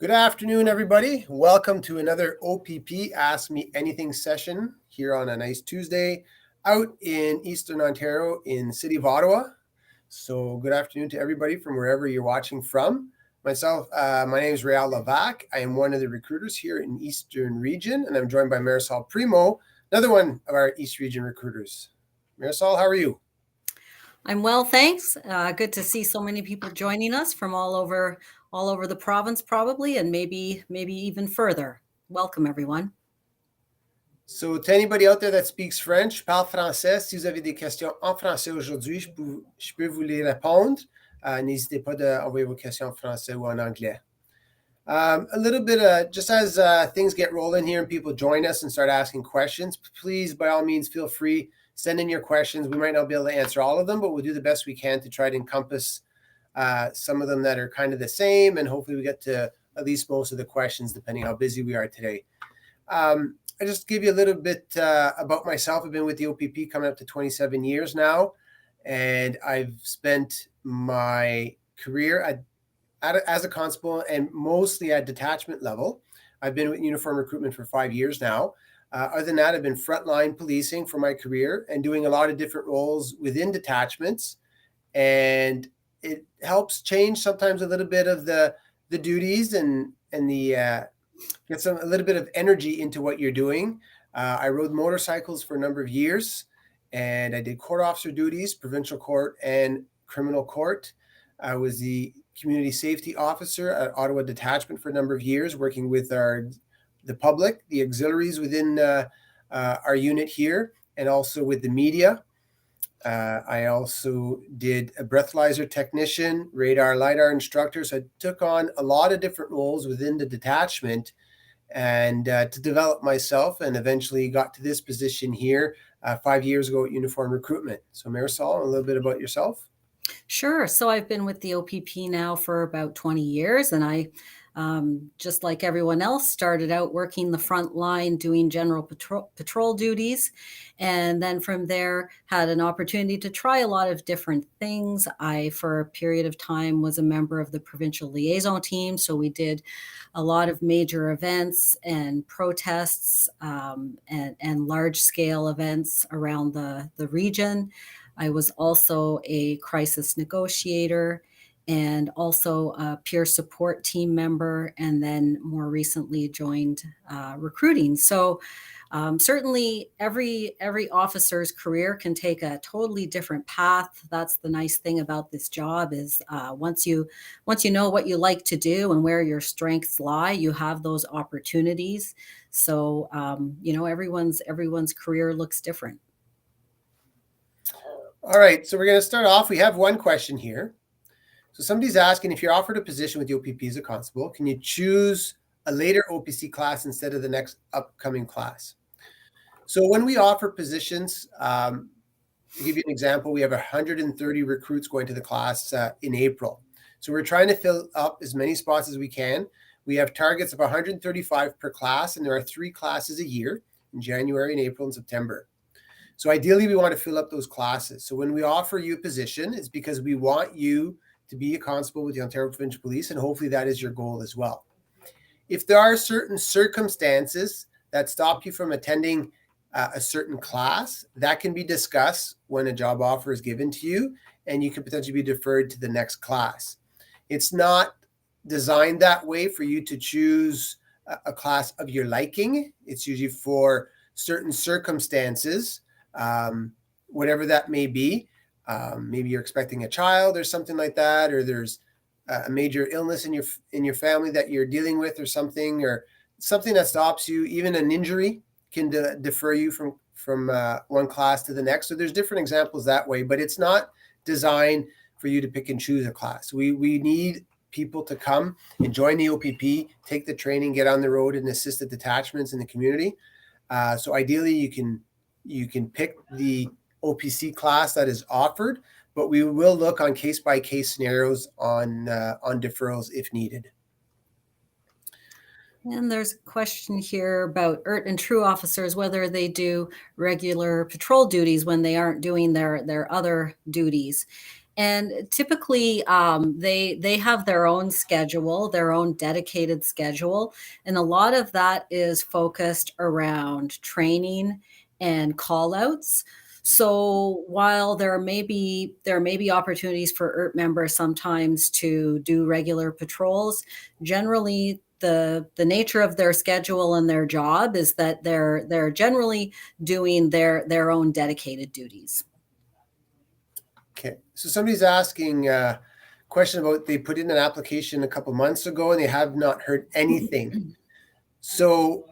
Good afternoon, everybody. Welcome to another OPP Ask Me Anything session here on a nice Tuesday out in Eastern Ontario in the city of Ottawa. So good afternoon to everybody from wherever you're watching from. My name is Réal Lavac. I am one of the recruiters here in Eastern Region, and I'm joined by Marisol Primo, another one of our East Region recruiters. Marisol, how are you? I'm well, thanks. Good to see so many people joining us from all over the province, probably, and maybe even further. Welcome, everyone. So, to anybody out there that speaks French, parle français, si vous avez des questions en français aujourd'hui, je peux vous les répondre. N'hésitez pas d'envoyer vos questions en français ou en anglais. A little bit, just as things get rolling here and people join us and start asking questions, please, by all means, feel free, send in your questions. We might not be able to answer all of them, but we'll do the best we can to try to encompass some of them that are kind of the same, and hopefully we get to at least most of the questions, depending how busy we are today. I just give you a little bit about myself. I've been with the OPP coming up to 27 years now, and I've spent my career as a constable and mostly at detachment level. I've been with uniform recruitment for 5 years now. Other than that, I've been frontline policing for my career and doing a lot of different roles within detachments, and it helps change sometimes a little bit of the duties and the get a little bit of energy into what you're doing. I rode motorcycles for a number of years, and I did court officer duties, provincial court and criminal court. I was the community safety officer at Ottawa Detachment for a number of years, working with the public, the auxiliaries within our unit here, and also with the media. I also did a breathalyzer technician, radar, LiDAR instructor. So I took on a lot of different roles within the detachment and to develop myself, and eventually got to this position here 5 years ago at Uniform Recruitment. So Marisol, a little bit about yourself. Sure. So I've been with the OPP now for about 20 years, and I, just like everyone else, started out working the front line doing general patrol duties. And then from there, had an opportunity to try a lot of different things. I, for a period of time, was a member of the provincial liaison team. So we did a lot of major events and protests and large scale events around the region. I was also a crisis negotiator and also a peer support team member, and then more recently joined recruiting. So certainly every officer's career can take a totally different path. That's the nice thing about this job is once you know what you like to do and where your strengths lie, you have those opportunities. So everyone's career looks different. All right, so we're going to start off. We have one question here. So somebody's asking, if you're offered a position with the OPP as a constable, can you choose a later OPC class instead of the next upcoming class? So when we offer positions, to give you an example, we have 130 recruits going to the class in April. So we're trying to fill up as many spots as we can. We have targets of 135 per class, and there are 3 classes a year in January and April and September. So ideally, we want to fill up those classes. So when we offer you a position, it's because we want you to be a constable with the Ontario Provincial Police, and hopefully that is your goal as well. If there are certain circumstances that stop you from attending a certain class, that can be discussed when a job offer is given to you, and you can potentially be deferred to the next class. It's not designed that way for you to choose a class of your liking. It's usually for certain circumstances, whatever that may be. Maybe you're expecting a child or something like that, or there's a major illness in your family that you're dealing with, or something that stops you. Even an injury can defer you from one class to the next. So there's different examples that way, but it's not designed for you to pick and choose a class. We need people to come and join the OPP, take the training, get on the road and assist the detachments in the community. So ideally, you can pick the OPC class that is offered, but we will look on case-by-case scenarios on deferrals if needed. And there's a question here about ERT and TRU officers, whether they do regular patrol duties when they aren't doing their other duties. And typically, they have their own schedule, their own dedicated schedule, and a lot of that is focused around training and call outs. So while there may be opportunities for members sometimes to do regular patrols, generally the nature of their schedule and their job is that they're generally doing their own dedicated duties. Okay, so somebody's asking a question about they put in an application a couple months ago and they have not heard anything. So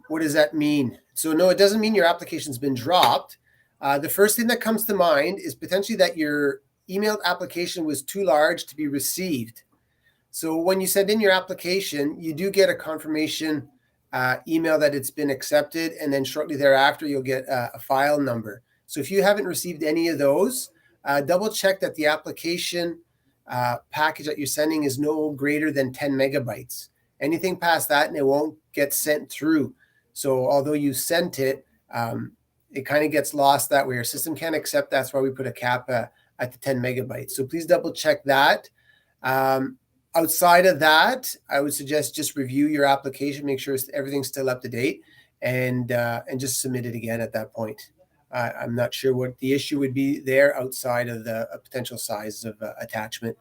what does that mean? So no, it doesn't mean your application's been dropped. The first thing that comes to mind is potentially that your emailed application was too large to be received. So when you send in your application, you do get a confirmation email that it's been accepted, and then shortly thereafter, you'll get a file number. So if you haven't received any of those, double check that the application package that you're sending is no greater than 10 megabytes. Anything past that, and it won't get sent through. So although you sent it, it kind of gets lost that way. Our system can't accept that. That's why we put a cap at the 10 megabytes. So please double check that. Outside of that, I would suggest just review your application, make sure everything's still up to date, and just submit it again at that point. I'm not sure what the issue would be there outside of the potential size of attachment.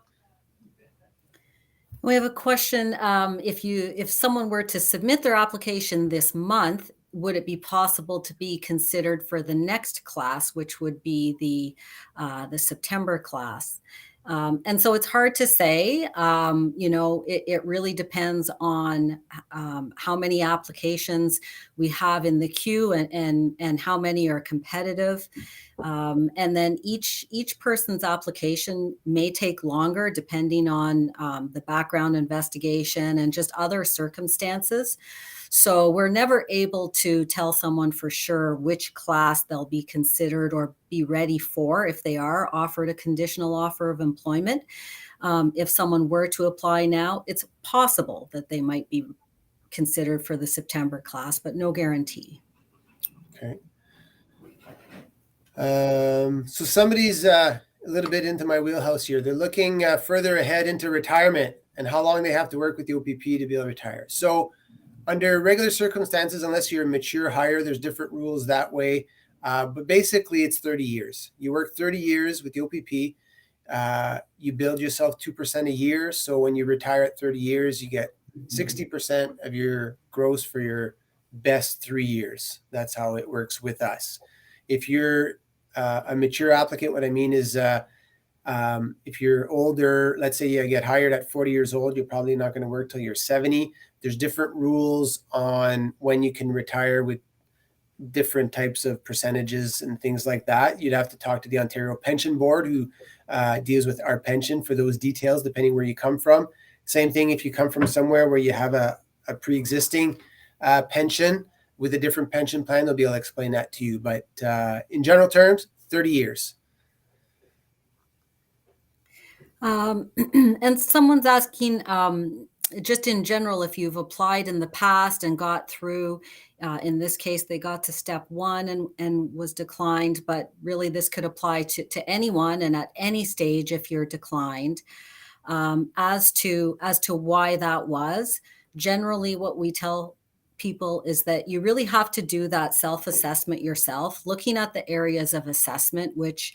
We have a question. If someone were to submit their application this month, would it be possible to be considered for the next class, which would be the September class? And so it's hard to say. It really depends on how many applications we have in the queue and how many are competitive. And then each person's application may take longer depending on the background investigation and just other circumstances. So we're never able to tell someone for sure which class they'll be considered or be ready for if they are offered a conditional offer of employment. If someone were to apply now, it's possible that they might be considered for the September class, but no guarantee. Okay. So somebody's a little bit into my wheelhouse here. They're looking further ahead into retirement and how long they have to work with the OPP to be able to retire. So under regular circumstances, unless you're a mature hire, there's different rules that way. But basically, it's 30 years. You work 30 years with the OPP. You build yourself 2% a year. So when you retire at 30 years, you get 60% of your gross for your best 3 years. That's how it works with us. If you're a mature applicant, what I mean is if you're older, let's say you get hired at 40 years old, you're probably not going to work till you're 70. There's different rules on when you can retire with different types of percentages and things like that. You'd have to talk to the Ontario Pension Board, who deals with our pension for those details, depending where you come from. Same thing if you come from somewhere where you have a pre-existing pension with a different pension plan, they'll be able to explain that to you. But in general terms, 30 years. And someone's asking, just in general, if you've applied in the past and got through, in this case, they got to step 1 and was declined, but really this could apply to anyone and at any stage if you're declined. As to why that was, generally what we tell people is that you really have to do that self-assessment yourself, looking at the areas of assessment, which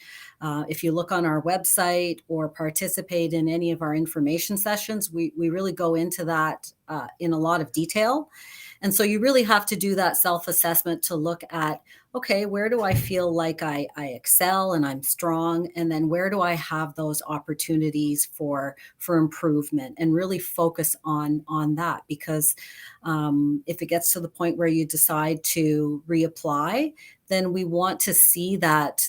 if you look on our website or participate in any of our information sessions, we really go into that in a lot of detail. And so you really have to do that self-assessment to look at, okay, where do I feel like I excel and I'm strong? And then where do I have those opportunities for improvement, and really focus on that? Because if it gets to the point where you decide to reapply, then we want to see that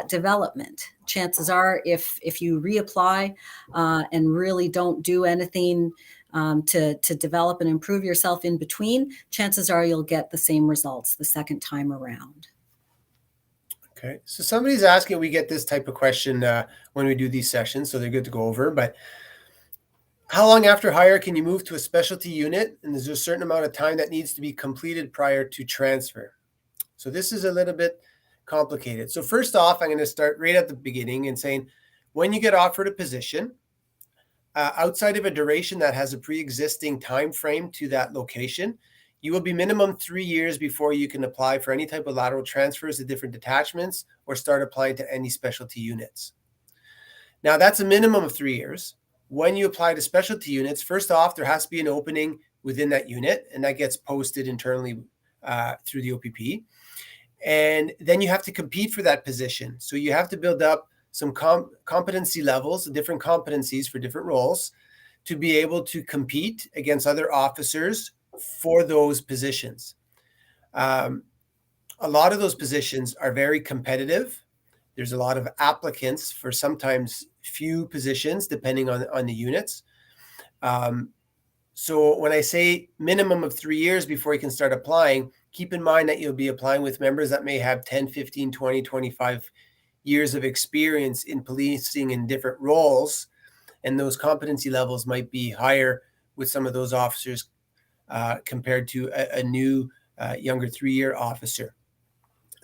development. Chances are, if you reapply and really don't do anything to develop and improve yourself in between, chances are you'll get the same results the second time around. Okay, so somebody's asking, we get this type of question when we do these sessions, so they're good to go over, but how long after hire can you move to a specialty unit? And there's a certain amount of time that needs to be completed prior to transfer. So this is a little bit complicated. So first off, I'm going to start right at the beginning and saying, when you get offered a position, outside of a duration that has a pre-existing time frame to that location, you will be minimum 3 years before you can apply for any type of lateral transfers to different detachments or start applying to any specialty units. Now, that's a minimum of 3 years. When you apply to specialty units, first off, there has to be an opening within that unit, and that gets posted internally through the OPP. And then you have to compete for that position. So you have to build up some competency levels, different competencies for different roles, to be able to compete against other officers for those positions. A lot of those positions are very competitive. There's a lot of applicants for sometimes few positions, depending on the units. So when I say minimum of 3 years before you can start applying, keep in mind that you'll be applying with members that may have 10, 15, 20, 25 years of experience in policing in different roles, and those competency levels might be higher with some of those officers compared to a new, younger 3-year officer.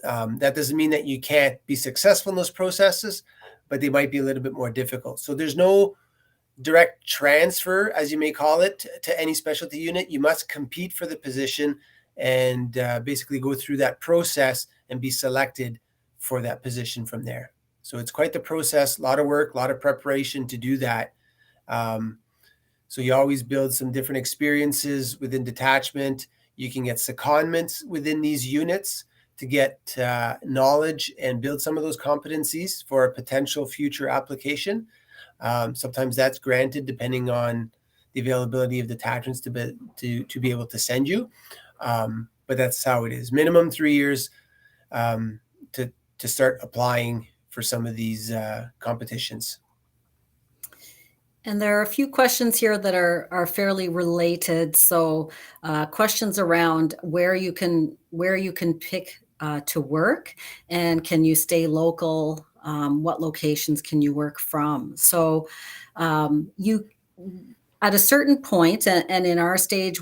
That doesn't mean that you can't be successful in those processes, but they might be a little bit more difficult. So there's no direct transfer, as you may call it, to any specialty unit. You must compete for the position and basically go through that process and be selected for that position from there. So it's quite the process, a lot of work, a lot of preparation to do that. So you always build some different experiences within detachment. You can get secondments within these units to get knowledge and build some of those competencies for a potential future application. Sometimes that's granted depending on the availability of detachments to be able to send you. But that's how it is. Minimum 3 years to start applying for some of these competitions. And there are a few questions here that are fairly related. So questions around where you can pick to work, and can you stay local? What locations can you work from? So you, at a certain point, and in our stage,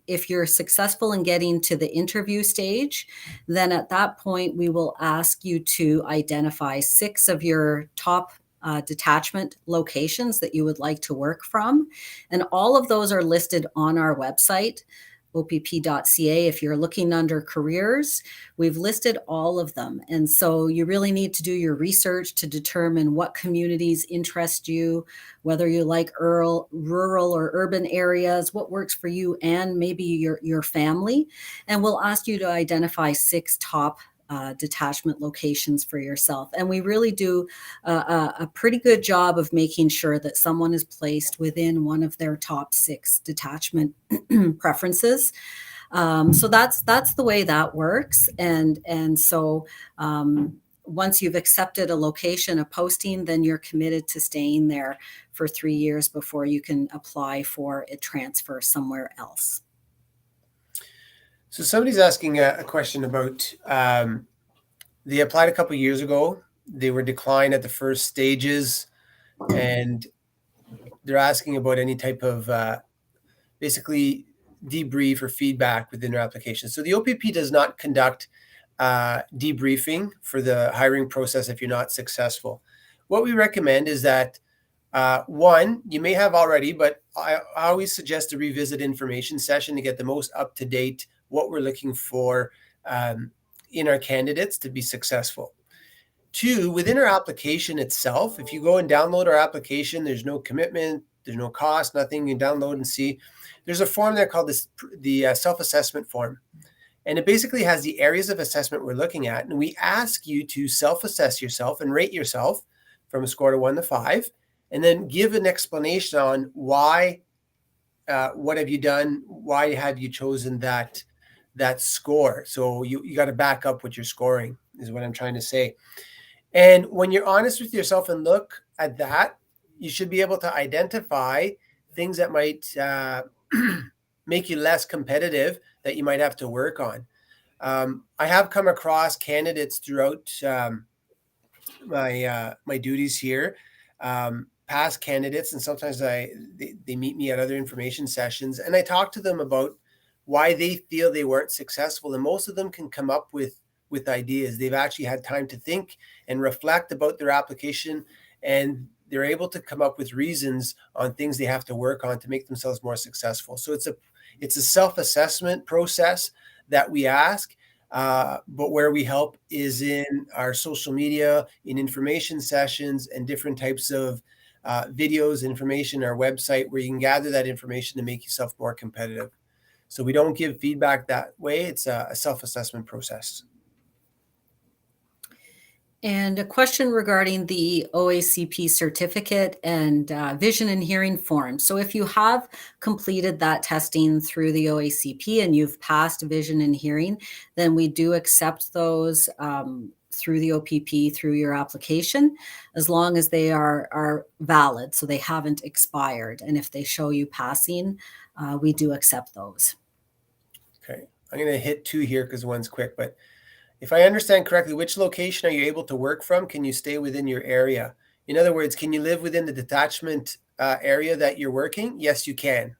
if you're successful in getting to the interview stage, then at that point we will ask you to identify 6 of your top detachment locations that you would like to work from. And all of those are listed on our website, opp.ca. If you're looking under careers, we've listed all of them. And so you really need to do your research to determine what communities interest you, whether you like rural or urban areas, what works for you and maybe your family. And we'll ask you to identify 6 top detachment locations for yourself. And we really do a pretty good job of making sure that someone is placed within one of their top 6 detachment preferences. So that's the way that works. And so once you've accepted a location, a posting, then you're committed to staying there for 3 years before you can apply for a transfer somewhere else. So somebody's asking a question about, they applied a couple of years ago. They were declined at the first stages, and they're asking about any type of basically debrief or feedback within their application. So the OPP does not conduct debriefing for the hiring process if you're not successful. What we recommend is that one, you may have already, but I always suggest a revisit information session to get the most up-to-date what we're looking for in our candidates to be successful. 2, within our application itself, if you go and download our application, there's no commitment, there's no cost, nothing. You download and see. There's a form there called the self-assessment form. And it basically has the areas of assessment we're looking at. And we ask you to self-assess yourself and rate yourself from a score of 1 to 5, and then give an explanation on why, what have you done? Why have you chosen that score? So you got to back up what you're scoring, is what I'm trying to say. And when you're honest with yourself and look at that, you should be able to identify things that might make you less competitive that you might have to work on. I have come across candidates throughout my duties here, past candidates, and sometimes they meet me at other information sessions, and I talk to them about why they feel they weren't successful, and most of them can come up with ideas. They've actually had time to think and reflect about their application, and they're able to come up with reasons on things they have to work on to make themselves more successful. So it's a self-assessment process that we ask, but where we help is in our social media, in information sessions, and different types of videos, information, our website, where you can gather that information to make yourself more competitive. So we don't give feedback that way. It's a self-assessment process. And a question regarding the OACP certificate and vision and hearing form. So if you have completed that testing through the OACP and you've passed vision and hearing, then we do accept those through the OPP, through your application, as long as they are valid, so they haven't expired. And if they show you passing, we do accept those. Okay, I'm going to hit 2 here because one's quick, but if I understand correctly, which location are you able to work from? Can you stay within your area? In other words, can you live within the detachment area that you're working? Yes, you can.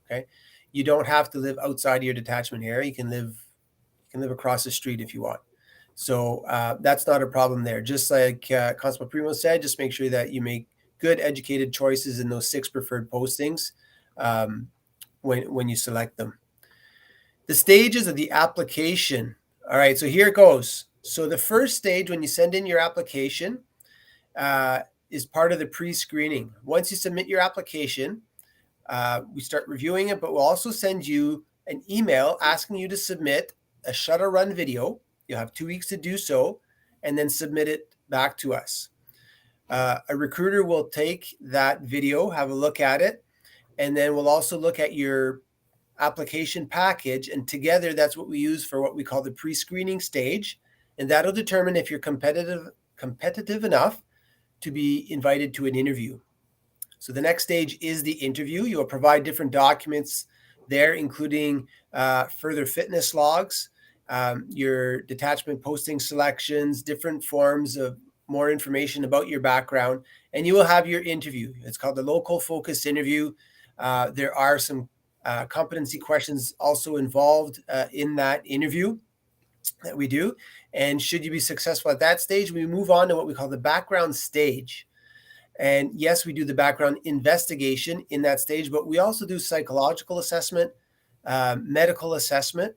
Okay, you don't have to live outside of your detachment area. You can live across the street if you want. So that's not a problem there. Just like Constable Primo said, just make sure that you make good, educated choices in those 6 preferred postings when you select them. The stages of the application. All right, so here it goes. So the first stage when you send in your application is part of the pre-screening. Once you submit your application, we start reviewing it, but we'll also send you an email asking you to submit a shuttle run video. You'll have 2 weeks to do so, and then submit it back to us. A recruiter will take that video, have a look at it, and then we'll also look at your application package, and together that's what we use for what we call the pre-screening stage, and that'll determine if you're competitive enough to be invited to an interview. So the next stage is the interview. You'll provide different documents there, including further fitness logs, your detachment posting selections, different forms of more information about your background, and you will have your interview. It's called the local focus interview. There are some competency questions also involved in that interview that we do. And should you be successful at that stage, we move on to what we call the background stage. And yes, we do the background investigation in that stage, but we also do psychological assessment, medical assessment.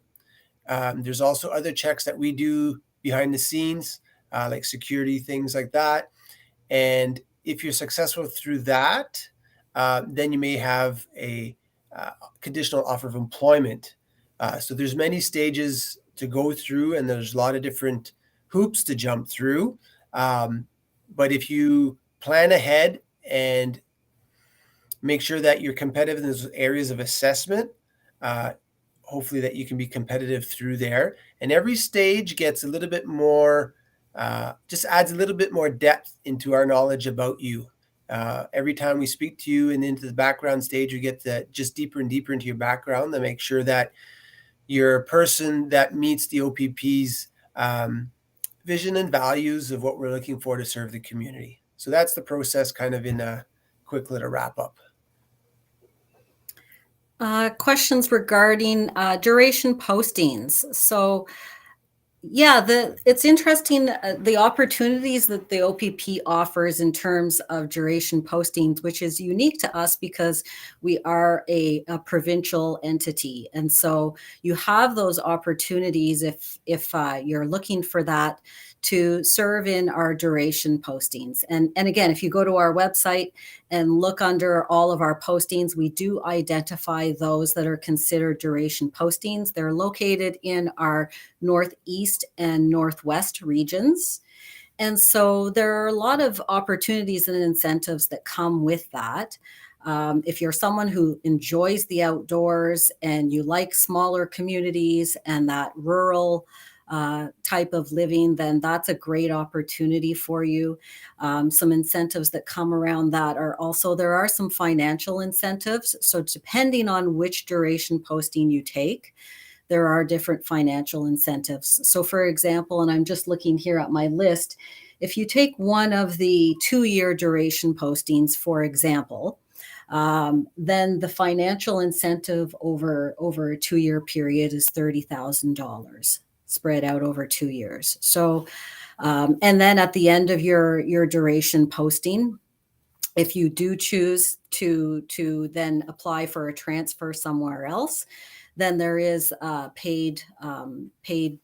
There's also other checks that we do behind the scenes, like security, things like that. And if you're successful through that, then you may have a conditional offer of employment. So there's many stages to go through, and there's a lot of different hoops to jump through. But if you plan ahead and make sure that you're competitive in those areas of assessment, hopefully that you can be competitive through there. And every stage gets a little bit more, just adds a little bit more depth into our knowledge about you. Every time we speak to you and into the background stage, we get just deeper and deeper into your background to make sure that you're a person that meets the OPP's vision and values of what we're looking for to serve the community. So that's the process, kind of in a quick little wrap up. Questions regarding duration postings. So yeah, it's interesting, the opportunities that the OPP offers in terms of duration postings, which is unique to us because we are a provincial entity. And so you have those opportunities if you're looking for that to serve in our duration postings. And again, if you go to our website and look under all of our postings, we do identify those that are considered duration postings. They're located in our Northeast and Northwest regions. And so there are a lot of opportunities and incentives that come with that. If you're someone who enjoys the outdoors and you like smaller communities and that rural type of living, then that's a great opportunity for you. Some incentives that come around that are also, there are some financial incentives. So depending on which duration posting you take, there are different financial incentives. So for example, and I'm just looking here at my list, if you take one of the 2-year duration postings, for example, then the financial incentive over a 2-year period is $30,000 spread out over 2 years. So, and then at the end of your duration posting, If you do choose to then apply for a transfer somewhere else, then there is paid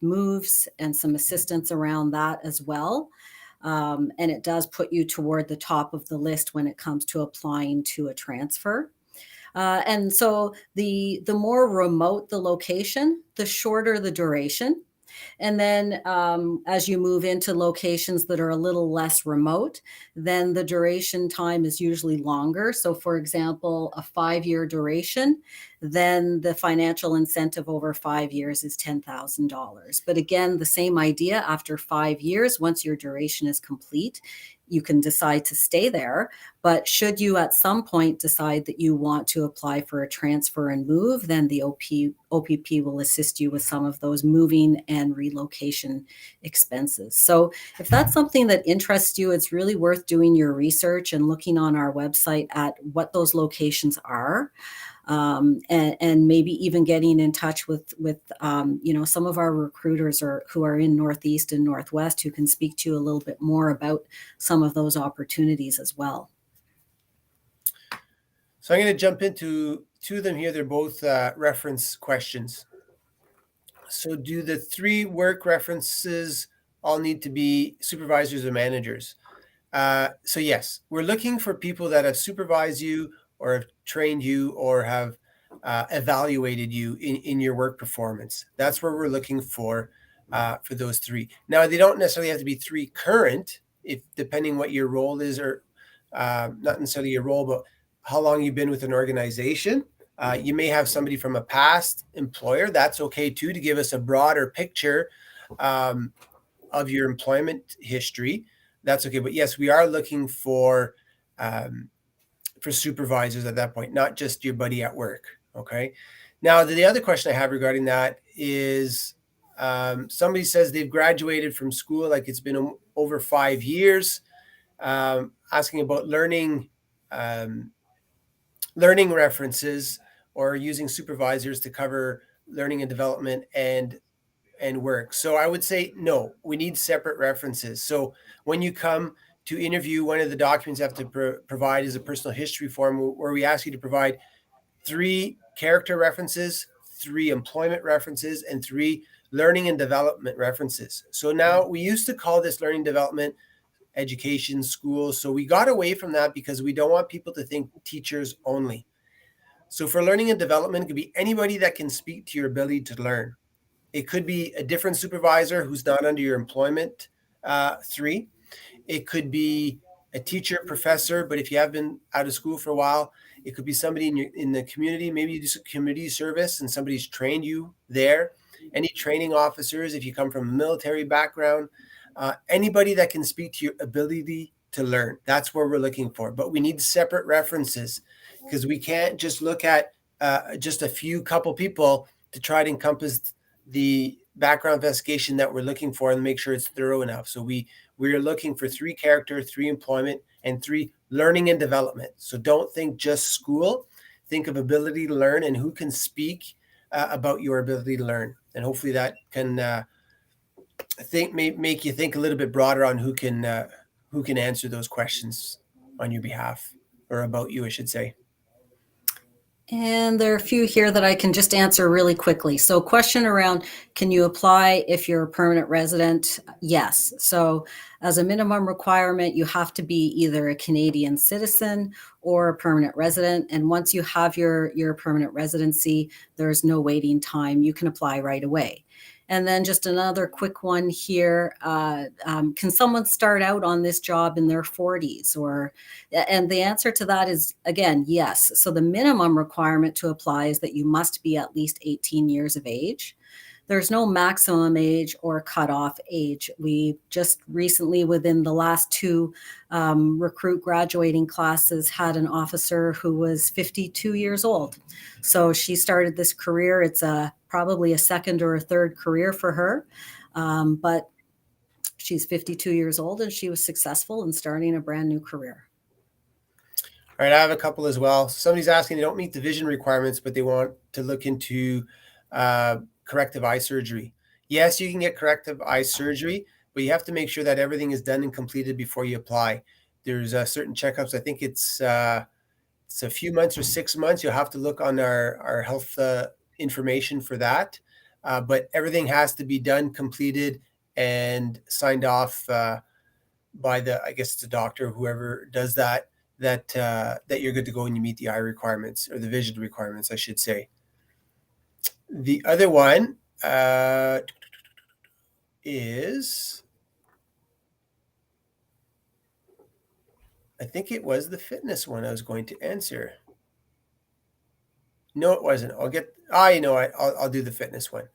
moves and some assistance around that as well. And it does put you toward the top of the list when it comes to applying to a transfer. And so the more remote the location, the shorter the duration. And then as you move into locations that are a little less remote, then the duration time is usually longer. So, for example, a 5-year duration, then the financial incentive over 5 years is $10,000. But again, the same idea after 5 years, once your duration is complete, you can decide to stay there. But should you at some point decide that you want to apply for a transfer and move, then the OPP will assist you with some of those moving and relocation expenses. So if that's something that interests you, it's really worth doing your research and looking on our website at what those locations are. And maybe even getting in touch with some of our recruiters who are in Northeast and Northwest who can speak to you a little bit more about some of those opportunities as well. So I'm going to jump into two of them here. They're both reference questions. So do the 3 work references all need to be supervisors or managers? So yes, we're looking for people that have supervised you or have trained you or have evaluated you in your work performance. That's where we're looking for those 3. Now, they don't necessarily have to be 3 current, if depending what your role is, or not necessarily your role, but how long you've been with an organization. You may have somebody from a past employer. That's okay too, to give us a broader picture of your employment history. That's okay. But yes, we are looking for supervisors at that point, not just your buddy at work. Okay. Now, the other question I have regarding that is somebody says they've graduated from school, like it's been over 5 years, asking about learning references or using supervisors to cover learning and development and work. So I would say no, we need separate references. So when you come to interview, one of the documents you have to provide is a personal history form where we ask you to provide 3 character references, 3 employment references, and 3 learning and development references. So now, we used to call this learning development education, school. So we got away from that because we don't want people to think teachers only. So for learning and development, it could be anybody that can speak to your ability to learn. It could be a different supervisor who's not under your employment 3. It could be a teacher, professor, but if you have been out of school for a while, it could be somebody in the community. Maybe you do some community service and somebody's trained you there. Any training officers, if you come from a military background, anybody that can speak to your ability to learn. That's where we're looking for. But we need separate references because we can't just look at just a few couple people to try to encompass the background investigation that we're looking for and make sure it's thorough enough. So we're looking for 3 character, 3 employment, and 3 learning and development. So don't think just school. Think of ability to learn and who can speak about your ability to learn. And hopefully that can make you think a little bit broader on who can answer those questions on your behalf, or about you, I should say. And there are a few here that I can just answer really quickly. So question around, can you apply if you're a permanent resident? Yes. So as a minimum requirement, you have to be either a Canadian citizen or a permanent resident. And once you have your permanent residency, there's no waiting time. You can apply right away. And then just another quick one here. Can someone start out on this job in their 40s? And the answer to that is, again, yes. So the minimum requirement to apply is that you must be at least 18 years of age. There's no maximum age or cutoff age. We just recently, within the last 2 recruit graduating classes, had an officer who was 52 years old. So she started this career. It's probably a second or a third career for her. But she's 52 years old and she was successful in starting a brand new career. All right, I have a couple as well. Somebody's asking, they don't meet the vision requirements, but they want to look into corrective eye surgery. Yes, you can get corrective eye surgery, but you have to make sure that everything is done and completed before you apply. there's certain checkups. I think it's a few months or 6 months. You'll have to look on our health information for that. But everything has to be done, completed, and signed off by I guess it's a doctor, whoever does that you're good to go and you meet the eye requirements, or the vision requirements, I should say. The other one is, I think it was the fitness one I was going to answer. No, it wasn't. I'll do the fitness one.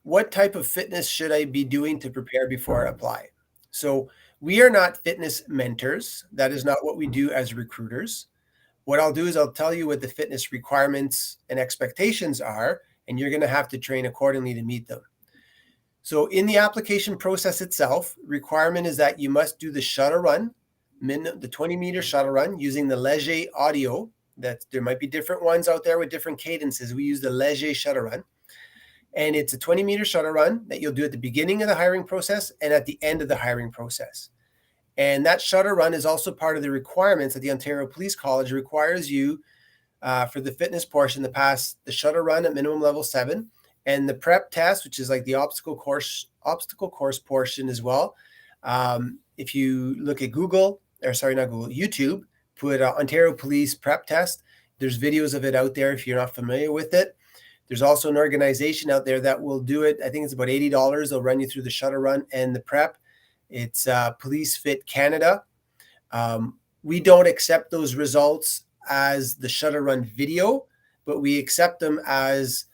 What type of fitness should I be doing to prepare before I apply? So we are not fitness mentors. That is not what we do as recruiters. What I'll do is I'll tell you what the fitness requirements and expectations are, and you're going to have to train accordingly to meet them. So in the application process itself, requirement is that you must do the shuttle run, the 20-meter shuttle run using the Leger audio. That there might be different ones out there with different cadences. We use the Leger shuttle run. And it's a 20-meter shuttle run that you'll do at the beginning of the hiring process and at the end of the hiring process. And that shuttle run is also part of the requirements that the Ontario Police College requires you for the fitness portion to pass the shuttle run at minimum level 7, and the prep test, which is like the obstacle course portion as well. If you look at YouTube, put Ontario Police prep test. There's videos of it out there if you're not familiar with it. There's also an organization out there that will do it. I think it's about $80. They'll run you through the shuttle run and the prep. It's Police Fit Canada. We don't accept those results as the shuttle run video, but we accept them as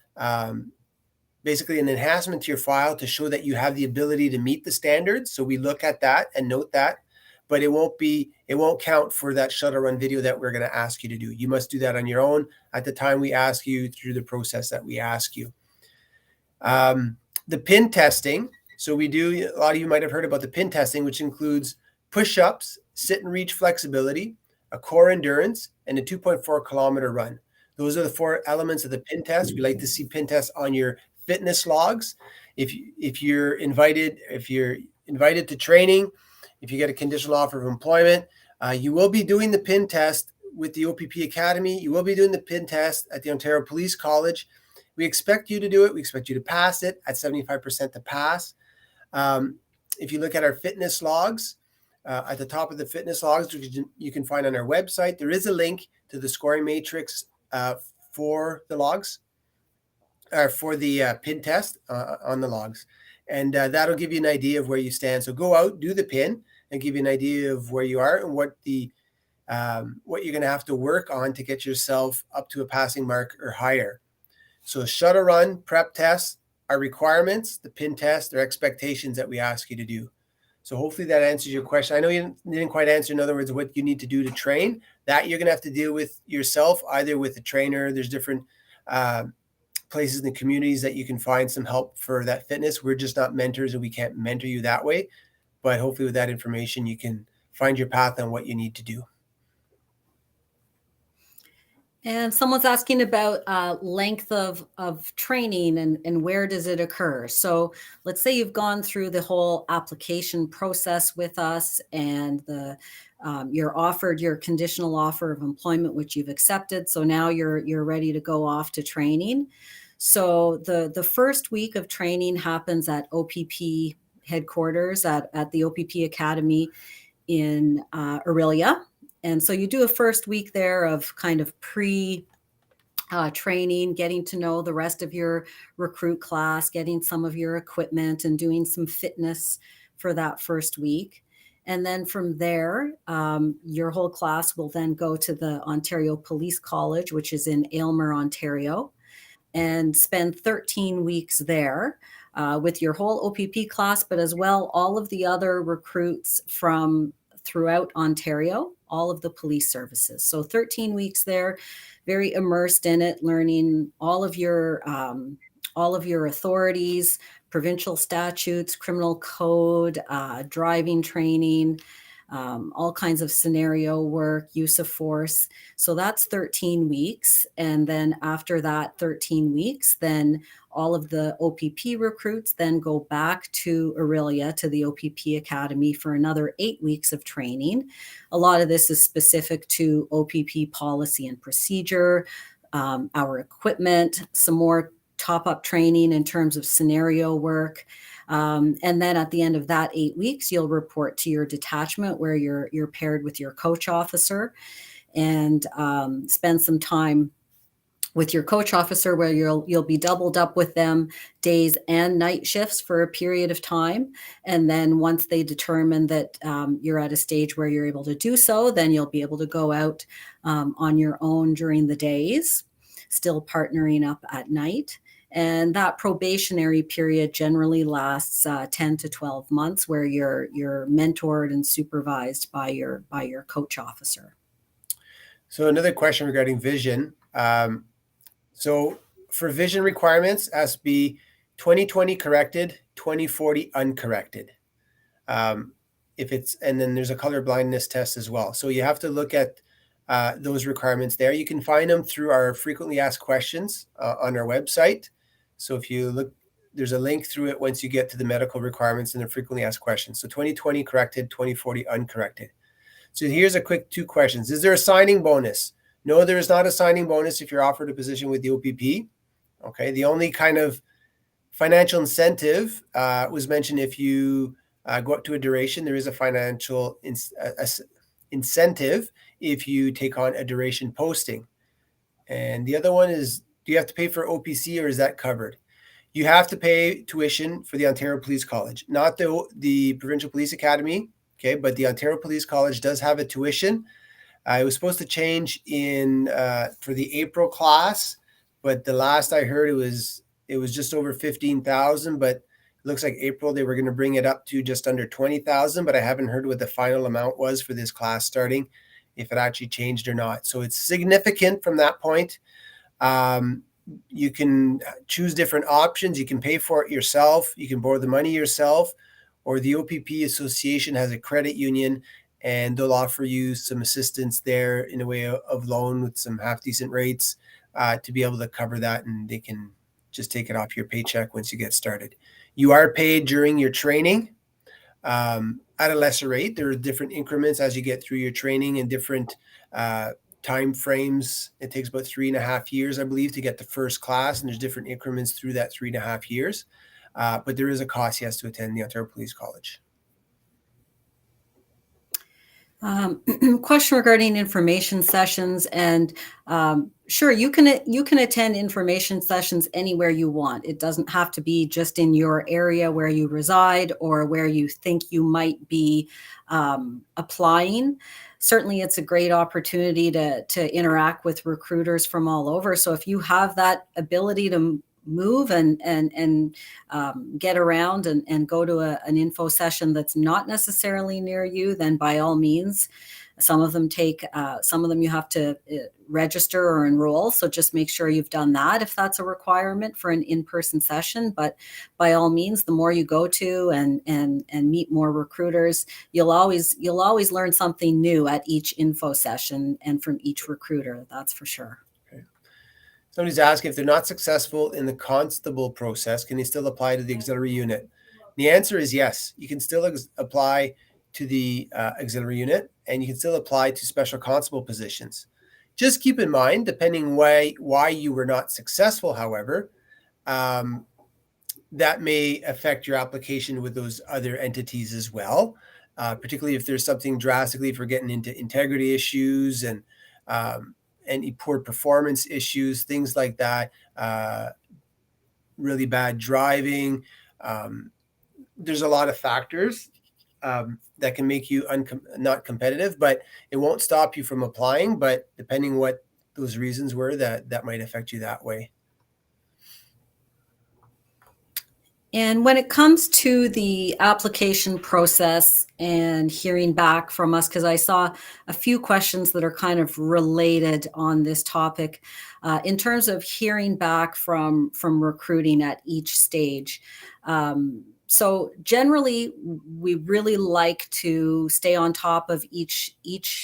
basically an enhancement to your file to show that you have the ability to meet the standards. So we look at that and note that, but it won't count for that shuttle run video that we're going to ask you to do. You must do that on your own at the time we ask you, through the process that we ask you. The pin testing. So a lot of you might have heard about the pin testing, which includes push-ups, sit and reach flexibility, a core endurance, and a 2.4 kilometer run. Those are the 4 elements of the pin test. We like to see pin tests on your fitness logs. If you're invited to training, if you get a conditional offer of employment, you will be doing the pin test with the OPP Academy. You will be doing the pin test at the Ontario Police College. We expect you to do it. We expect you to pass it at 75% to pass. If you look at our fitness logs, at the top of the fitness logs, which you can find on our website, there is a link to the scoring matrix for the logs, or for the pin test on the logs. And that'll give you an idea of where you stand. So go out, do the pin, and give you an idea of where you are and what you're going to have to work on to get yourself up to a passing mark or higher. So shuttle run, prep test, our requirements, the pin test, their expectations that we ask you to do. So hopefully that answers your question. I know you didn't quite answer, in other words, what you need to do to train. That you're going to have to deal with yourself, either with a trainer. There's different places in the communities that you can find some help for that fitness. We're just not mentors, and we can't mentor you that way. But hopefully with that information, you can find your path on what you need to do. And someone's asking about length of training and where does it occur. So let's say you've gone through the whole application process with us, and you're offered your conditional offer of employment, which you've accepted. So now you're ready to go off to training. So the first week of training happens at OPP headquarters at the OPP Academy in Aurelia. And so you do a first week there of kind of training, getting to know the rest of your recruit class, getting some of your equipment, and doing some fitness for that first week. And then from there, your whole class will then go to the Ontario Police College, which is in Aylmer, Ontario, and spend 13 weeks there with your whole OPP class, but as well all of the other recruits from throughout Ontario, all of the police services. So 13 weeks there, very immersed in it, learning all of your authorities, provincial statutes, criminal code, driving training, all kinds of scenario work, use of force. So that's 13 weeks. And then after that 13 weeks, then all of the OPP recruits then go back to Aurelia, to the OPP Academy, for another 8 weeks of training. A lot of this is specific to OPP policy and procedure, our equipment, some more top-up training in terms of scenario work. And then at the end of that 8 weeks, you'll report to your detachment where you're paired with your coach officer, and spend some time with your coach officer where you'll be doubled up with them days and night shifts for a period of time. And then once they determine that you're at a stage where you're able to do so, then you'll be able to go out on your own during the days, still partnering up at night. And that probationary period generally lasts 10 to 12 months, where you're mentored and supervised by your coach officer. So another question regarding vision. So for vision requirements, it has to be 20/20 corrected, 20/40 uncorrected. And then there's a color blindness test as well. So you have to look at those requirements there. You can find them through our frequently asked questions on our website. So if you look, there's a link through it once you get to the medical requirements and the frequently asked questions. So 20/20 corrected, 20/40 uncorrected. So here's a quick 2 questions. Is there a signing bonus? No, there is not a signing bonus if you're offered a position with the OPP. Okay, the only kind of financial incentive was mentioned if you go up to a duration. There is a financial incentive if you take on a duration posting. And the other one is, do you have to pay for OPC, or is that covered? You have to pay tuition for the Ontario Police College, not the Provincial Police Academy, okay, but the Ontario Police College does have a tuition. It was supposed to change for the April class, but the last I heard it was just over 15,000. But it looks like April they were going to bring it up to just under 20,000. But I haven't heard what the final amount was for this class starting, if it actually changed or not. So it's significant from that point. You can choose different options. You can pay for it yourself. You can borrow the money yourself, or the OPP Association has a credit union, and they'll offer you some assistance there in a way of loan with some half decent rates to be able to cover that, and they can just take it off your paycheck once you get started. You are paid during your training at a lesser rate. There are different increments as you get through your training and different time frames. It takes about 3.5 years, I believe, to get to first class, and there's different increments through that 3.5 years. But there is a cost, yes, to attend the Ontario Police College. Question regarding information sessions, and sure, you can attend information sessions anywhere you want. It doesn't have to be just in your area where you reside or where you think you might be applying. Certainly, it's a great opportunity to interact with recruiters from all over. So if you have that ability to move and get around and go to an info session that's not necessarily near you, then by all means. Some of them you have to register or enroll. So just make sure you've done that if that's a requirement for an in-person session. But by all means, the more you go to and meet more recruiters, you'll always learn something new at each info session and from each recruiter. That's for sure. Somebody's asking, if they're not successful in the constable process, can they still apply to the auxiliary unit? The answer is yes. You can still apply to the auxiliary unit, and you can still apply to special constable positions. Just keep in mind, depending why you were not successful, however, that may affect your application with those other entities as well, particularly if there's something drastically, if we're getting into integrity issues and any poor performance issues, things like that, really bad driving. There's a lot of factors that can make you not competitive, but it won't stop you from applying. But depending what those reasons were, that might affect you that way. And when it comes to the application process and hearing back from us, because I saw a few questions that are kind of related on this topic, in terms of hearing back from recruiting at each stage, So generally, we really like to stay on top of each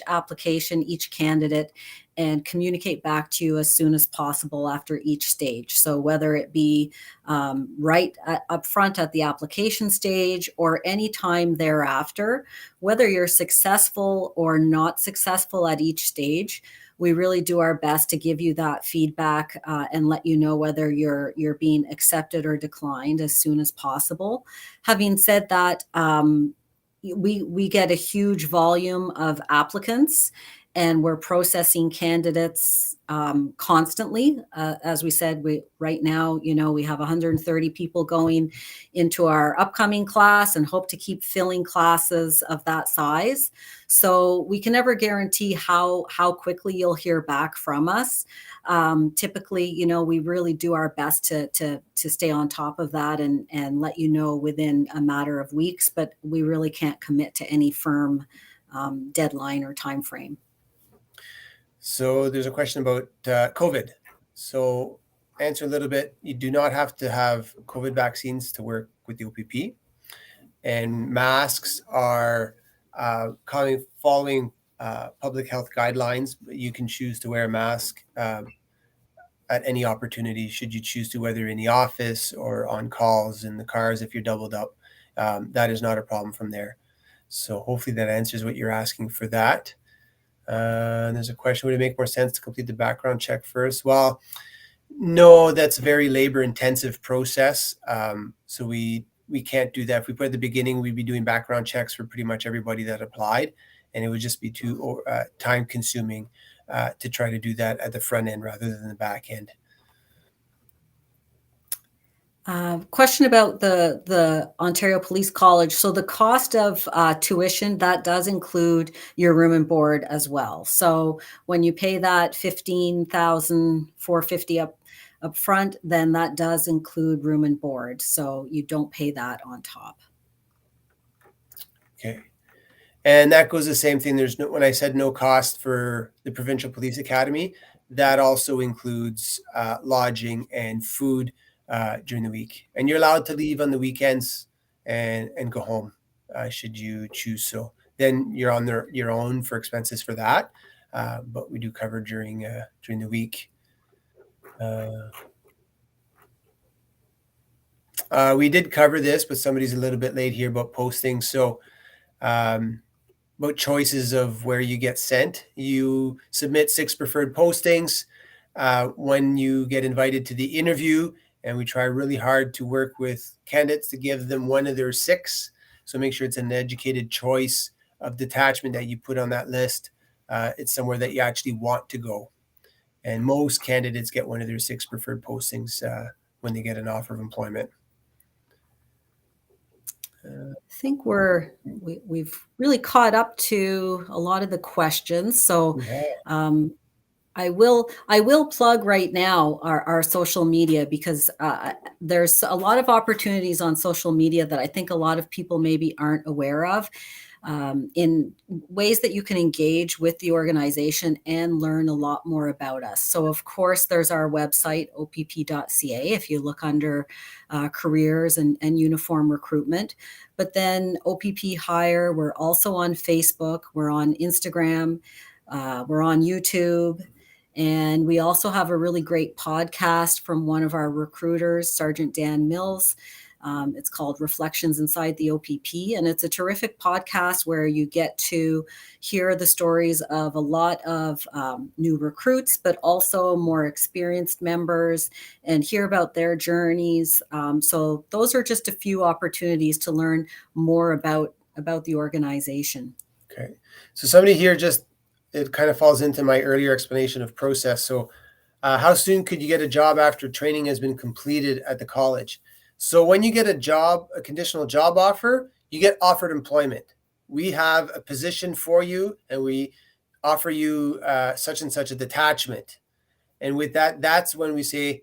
application, each candidate, and communicate back to you as soon as possible after each stage. So whether it be right up front at the application stage or any time thereafter, whether you're successful or not successful at each stage, we really do our best to give you that feedback and let you know whether you're being accepted or declined as soon as possible. Having said that, we get a huge volume of applicants, and we're processing candidates constantly. As we said, right now, we have 130 people going into our upcoming class and hope to keep filling classes of that size. So we can never guarantee how quickly you'll hear back from us. Typically, we really do our best to stay on top of that and let you know within a matter of weeks, but we really can't commit to any firm deadline or time frame. So there's a question about COVID. So answer a little bit. You do not have to have COVID vaccines to work with the OPP, and masks are following public health guidelines. You can choose to wear a mask at any opportunity, should you choose to, whether in the office or on calls in the cars if you're doubled up. That is not a problem from there. So hopefully that answers what you're asking for that. There's a question, would it make more sense to complete the background check first? Well, no, that's a very labor intensive process. So we can't do that. If we put at the beginning, we'd be doing background checks for pretty much everybody that applied, and it would just be too time consuming to try to do that at the front end rather than the back end. Question about the Ontario Police College. So the cost of tuition, that does include your room and board as well. So when you pay that $15,450 up front, then that does include room and board. So you don't pay that on top. Okay. And that goes the same thing. When I said no cost for the Provincial Police Academy, that also includes lodging and food during the week. And you're allowed to leave on the weekends and go home should you choose so. Then you're on your own for expenses for that. But we do cover during the week. We did cover this, but somebody's a little bit late here about posting. So about choices of where you get sent. You submit 6 preferred postings when you get invited to the interview, and we try really hard to work with candidates to give them one of their 6. So make sure it's an educated choice of detachment that you put on that list. It's somewhere that you actually want to go. And most candidates get one of their 6 preferred postings when they get an offer of employment. I think we've really caught up to a lot of the questions. So I will plug right now our social media, because there's a lot of opportunities on social media that I think a lot of people maybe aren't aware of, in ways that you can engage with the organization and learn a lot more about us. So of course, there's our website, opp.ca, if you look under careers and uniform recruitment. But then OPP Hire, we're also on Facebook, we're on Instagram, we're on YouTube. And we also have a really great podcast from one of our recruiters, Sergeant Dan Mills. It's called Reflections Inside the OPP, and it's a terrific podcast where you get to hear the stories of a lot of new recruits, but also more experienced members, and hear about their journeys. So those are just a few opportunities to learn more about the organization. Okay. So somebody here it kind of falls into my earlier explanation of process. So how soon could you get a job after training has been completed at the college? So when you get a conditional job offer, you get offered employment. We have a position for you, and we offer you such and such a detachment. And with that, that's when we say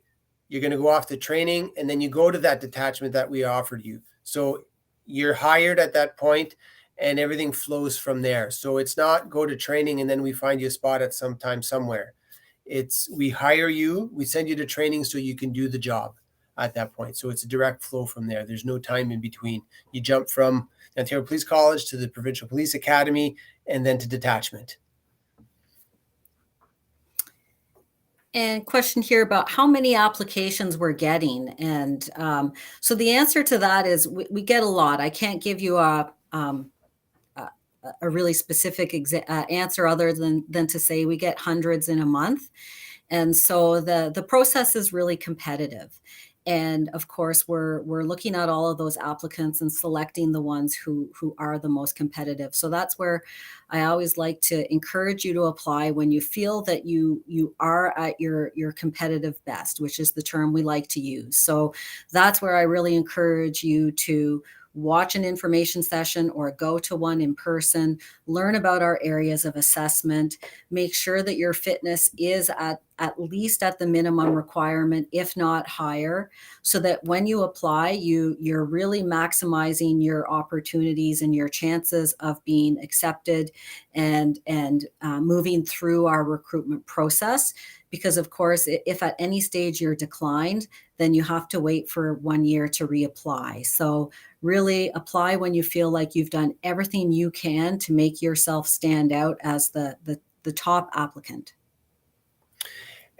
you're going to go off to training, and then you go to that detachment that we offered you. So you're hired at that point, and everything flows from there. So it's not go to training and then we find you a spot at some time somewhere. It's we hire you, we send you to training so you can do the job. at that point. So it's a direct flow from there. There's no time in between. You jump from Ontario Police College to the Provincial Police Academy and then to detachment. And question here about how many applications we're getting. And so the answer to that is we get a lot. I can't give you a really specific answer other than to say we get hundreds in a month. And so the process is really competitive. And of course, we're looking at all of those applicants and selecting the ones who are the most competitive. So that's where I always like to encourage you to apply when you feel that you are at your competitive best, which is the term we like to use. So that's where I really encourage you to watch an information session or go to one in person, learn about our areas of assessment, make sure that your fitness is at least at the minimum requirement, if not higher, so that when you apply, you're really maximizing your opportunities and your chances of being accepted and moving through our recruitment process. Because of course, if at any stage you're declined, then you have to wait for 1 year to reapply. So really apply when you feel like you've done everything you can to make yourself stand out as the top applicant.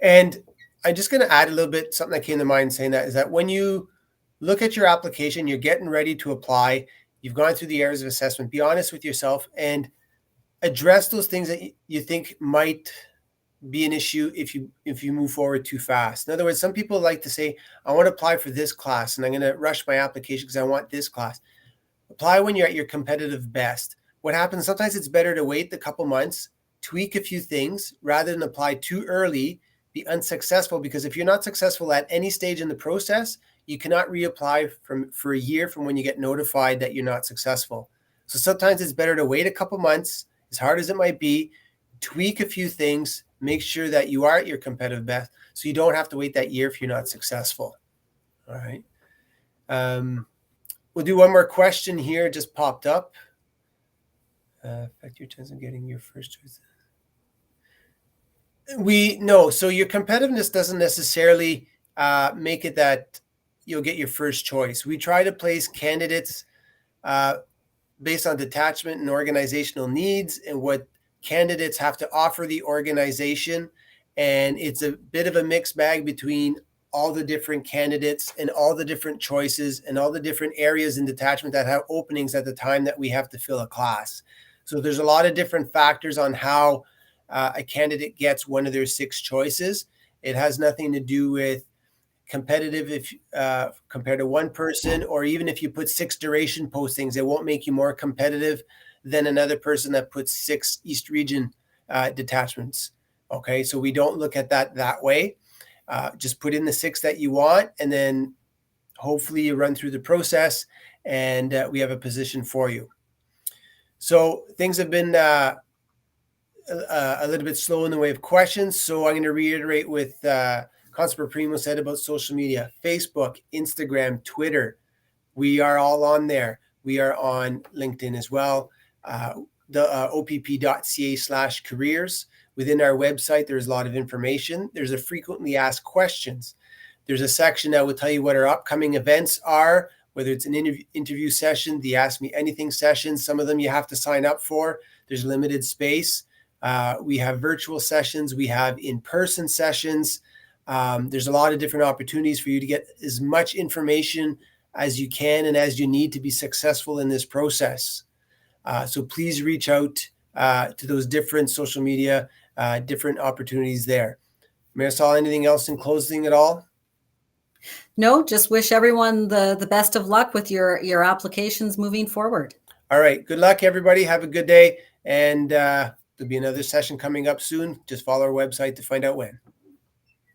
And I'm just going to add a little bit, something that came to mind saying that is that when you look at your application, you're getting ready to apply, you've gone through the areas of assessment, be honest with yourself and address those things that you think might be an issue if you move forward too fast. In other words, some people like to say, I want to apply for this class and I'm going to rush my application because I want this class. Apply when you're at your competitive best. What happens, sometimes it's better to wait a couple months, tweak a few things rather than apply too early, be unsuccessful, because if you're not successful at any stage in the process, you cannot reapply for a year from when you get notified that you're not successful. So sometimes it's better to wait a couple months, as hard as it might be, tweak a few things, make sure that you are at your competitive best so you don't have to wait that year if you're not successful. All right. We'll do one more question here. It just popped up. Affect your chance of getting your first choice. So your competitiveness doesn't necessarily make it that you'll get your first choice. We try to place candidates based on detachment and organizational needs and what candidates have to offer the organization. And it's a bit of a mixed bag between all the different candidates and all the different choices and all the different areas in detachment that have openings at the time that we have to fill a class. So there's a lot of different factors on how a candidate gets one of their 6 choices. It has nothing to do with competitive if compared to one person, or even if you put 6 duration postings, it won't make you more competitive than another person that puts 6 East Region detachments. Okay, so we don't look at that way. Just put in the 6 that you want, and then hopefully you run through the process and we have a position for you. So things have been a little bit slow in the way of questions. So I'm going to reiterate with Constable Primo said about social media: Facebook, Instagram, Twitter. We are all on there. We are on LinkedIn as well. The opp.ca/careers. Within our website, there's a lot of information. There's a frequently asked questions. There's a section that will tell you what our upcoming events are, whether it's an interview session, the Ask Me Anything session. Some of them you have to sign up for. There's limited space. We have virtual sessions. We have in-person sessions. There's a lot of different opportunities for you to get as much information as you can and as you need to be successful in this process. So please reach out to those different social media, different opportunities there. Marisol, anything else in closing at all? No, just wish everyone the best of luck with your applications moving forward. All right. Good luck, everybody. Have a good day. And there'll be another session coming up soon. Just follow our website to find out when.